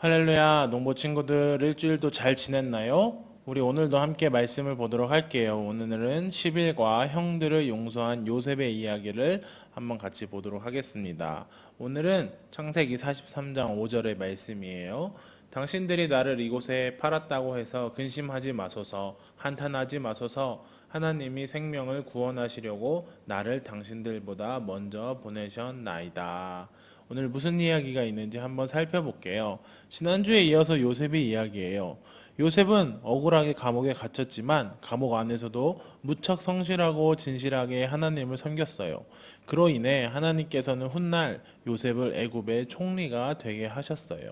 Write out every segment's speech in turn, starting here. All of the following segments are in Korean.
할렐루야, 농부 친구들 일주일도 잘 지냈나요? 우리 오늘도 함께 말씀을 보도록 할게요. 오늘은 10일과 형들을 용서한 요셉의 이야기를 한번 같이 보도록 하겠습니다. 오늘은 창세기 43장 5절의 말씀이에요. 당신들이 나를 이곳에 팔았다고 해서 근심하지 마소서, 한탄하지 마소서. 하나님이 생명을 구원하시려고 나를 당신들보다 먼저 보내셨나이다. 오늘 무슨 이야기가 있는지 한번 살펴볼게요. 지난주에 이어서 요셉의 이야기예요. 요셉은 억울하게 감옥에 갇혔지만 감옥 안에서도 무척 성실하고 진실하게 하나님을 섬겼어요. 그로 인해 하나님께서는 훗날 요셉을 애굽의 총리가 되게 하셨어요.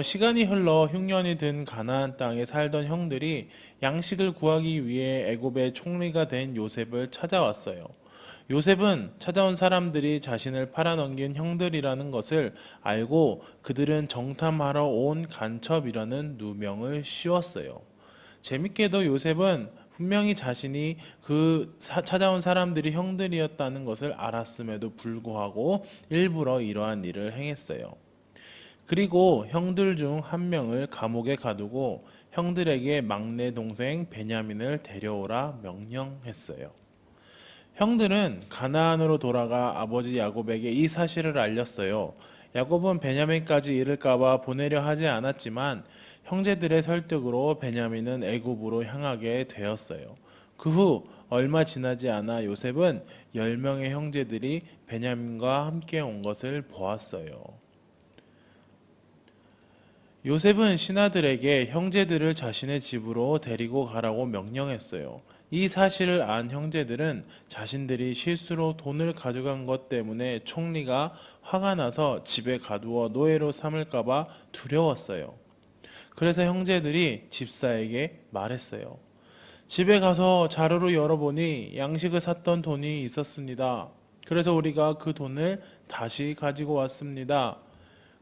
시간이 흘러 흉년이 든 가나안 땅에 살던 형들이 양식을 구하기 위해 애굽의 총리가 된 요셉을 찾아왔어요. 요셉은 찾아온 사람들이 자신을 팔아넘긴 형들이라는 것을 알고 그들은 정탐하러 온 간첩이라는 누명을 씌웠어요. 재밌게도 요셉은 분명히 자신이 찾아온 사람들이 형들이었다는 것을 알았음에도 불구하고 일부러 이러한 일을 행했어요. 그리고 형들 중 한 명을 감옥에 가두고 형들에게 막내 동생 베냐민을 데려오라 명령했어요. 형들은 가나안으로 돌아가 아버지 야곱에게 이 사실을 알렸어요. 야곱은 베냐민까지 잃을까봐 보내려 하지 않았지만 형제들의 설득으로 베냐민은 애굽으로 향하게 되었어요. 그 후 얼마 지나지 않아 요셉은 10명의 형제들이 베냐민과 함께 온 것을 보았어요. 요셉은 신하들에게 형제들을 자신의 집으로 데리고 가라고 명령했어요. 이 사실을 안 형제들은 자신들이 실수로 돈을 가져간 것 때문에 총리가 화가 나서 집에 가두어 노예로 삼을까봐 두려웠어요. 그래서 형제들이 집사에게 말했어요. 집에 가서 자루를 열어보니 양식을 샀던 돈이 있었습니다. 그래서 우리가 그 돈을 다시 가지고 왔습니다.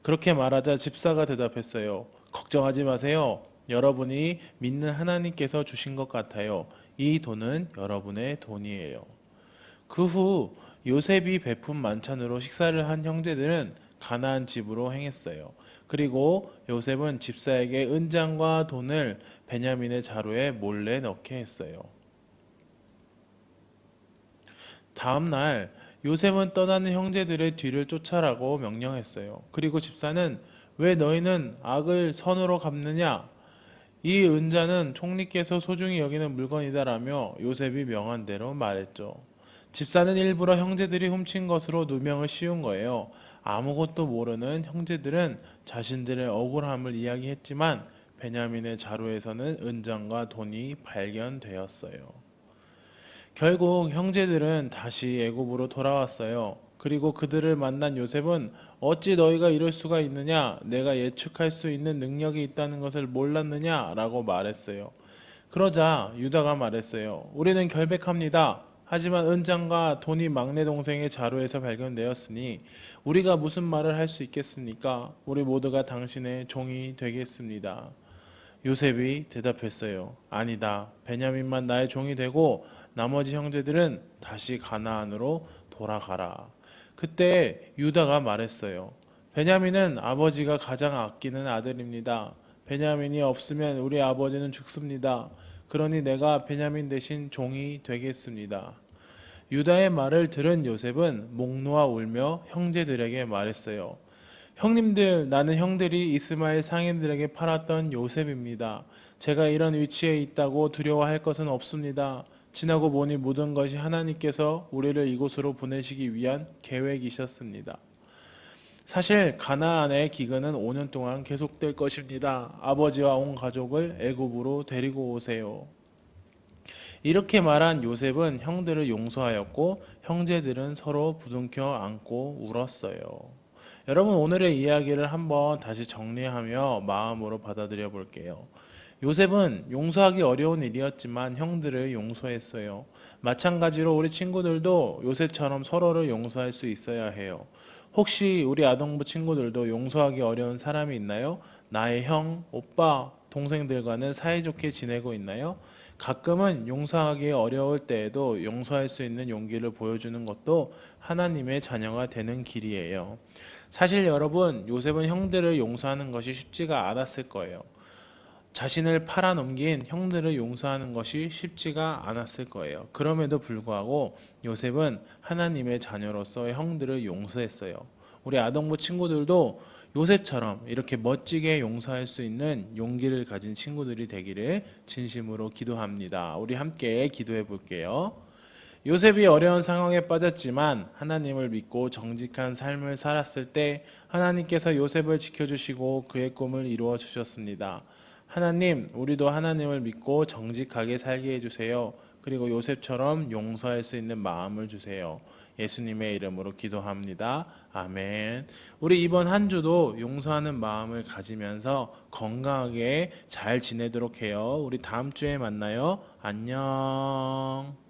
그렇게 말하자 집사가 대답했어요. 걱정하지 마세요. 여러분이 믿는 하나님께서 주신 것 같아요. 이 돈은 여러분의 돈이에요. 그 후 요셉이 베푼 만찬으로 식사를 한 형제들은 가나안 집으로 행했어요. 그리고 요셉은 집사에게 은장과 돈을 베냐민의 자루에 몰래 넣게 했어요. 다음 날 요셉은 떠나는 형제들의 뒤를 쫓아라고 명령했어요. 그리고 집사는 왜 너희는 악을 선으로 갚느냐? 이 은자는 총리께서 소중히 여기는 물건이다라며 요셉이 명한 대로 말했죠. 집사는 일부러 형제들이 훔친 것으로 누명을 씌운 거예요. 아무것도 모르는 형제들은 자신들의 억울함을 이야기했지만 베냐민의 자루에서는 은장과 돈이 발견되었어요. 결국 형제들은 다시 애굽으로 돌아왔어요. 그리고 그들을 만난 요셉은 어찌 너희가 이럴 수가 있느냐? 내가 예측할 수 있는 능력이 있다는 것을 몰랐느냐? 라고 말했어요. 그러자 유다가 말했어요. 우리는 결백합니다. 하지만 은장과 돈이 막내 동생의 자루에서 발견되었으니 우리가 무슨 말을 할 수 있겠습니까? 우리 모두가 당신의 종이 되겠습니다. 요셉이 대답했어요. 아니다. 베냐민만 나의 종이 되고 나머지 형제들은 다시 가나안으로 돌아가라. 그때 유다가 말했어요. 베냐민은 아버지가 가장 아끼는 아들입니다. 베냐민이 없으면 우리 아버지는 죽습니다. 그러니 내가 베냐민 대신 종이 되겠습니다. 유다의 말을 들은 요셉은 목 놓아 울며 형제들에게 말했어요. 형님들, 나는 형들이 이스마엘 상인들에게 팔았던 요셉입니다. 제가 이런 위치에 있다고 두려워할 것은 없습니다. 지나고 보니 모든 것이 하나님께서 우리를 이곳으로 보내시기 위한 계획이셨습니다. 사실 가나안의 기근은 5년 동안 계속될 것입니다. 아버지와 온 가족을 애굽으로 데리고 오세요. 이렇게 말한 요셉은 형들을 용서하였고 형제들은 서로 부둥켜 안고 울었어요. 여러분 오늘의 이야기를 한번 다시 정리하며 마음으로 받아들여 볼게요. 요셉은 용서하기 어려운 일이었지만 형들을 용서했어요. 마찬가지로 우리 친구들도 요셉처럼 서로를 용서할 수 있어야 해요. 혹시 우리 아동부 친구들도 용서하기 어려운 사람이 있나요? 나의 형, 오빠, 동생들과는 사이좋게 지내고 있나요? 가끔은 용서하기 어려울 때에도 용서할 수 있는 용기를 보여주는 것도 하나님의 자녀가 되는 길이에요. 사실 여러분, 요셉은 형들을 용서하는 것이 쉽지가 않았을 거예요. 자신을 팔아넘긴 형들을 용서하는 것이 쉽지가 않았을 거예요. 그럼에도 불구하고 요셉은 하나님의 자녀로서 형들을 용서했어요. 우리 아동부 친구들도 요셉처럼 이렇게 멋지게 용서할 수 있는 용기를 가진 친구들이 되기를 진심으로 기도합니다. 우리 함께 기도해 볼게요. 요셉이 어려운 상황에 빠졌지만 하나님을 믿고 정직한 삶을 살았을 때 하나님께서 요셉을 지켜주시고 그의 꿈을 이루어 주셨습니다. 하나님, 우리도 하나님을 믿고 정직하게 살게 해주세요. 그리고 요셉처럼 용서할 수 있는 마음을 주세요. 예수님의 이름으로 기도합니다. 아멘. 우리 이번 한 주도 용서하는 마음을 가지면서 건강하게 잘 지내도록 해요. 우리 다음 주에 만나요. 안녕.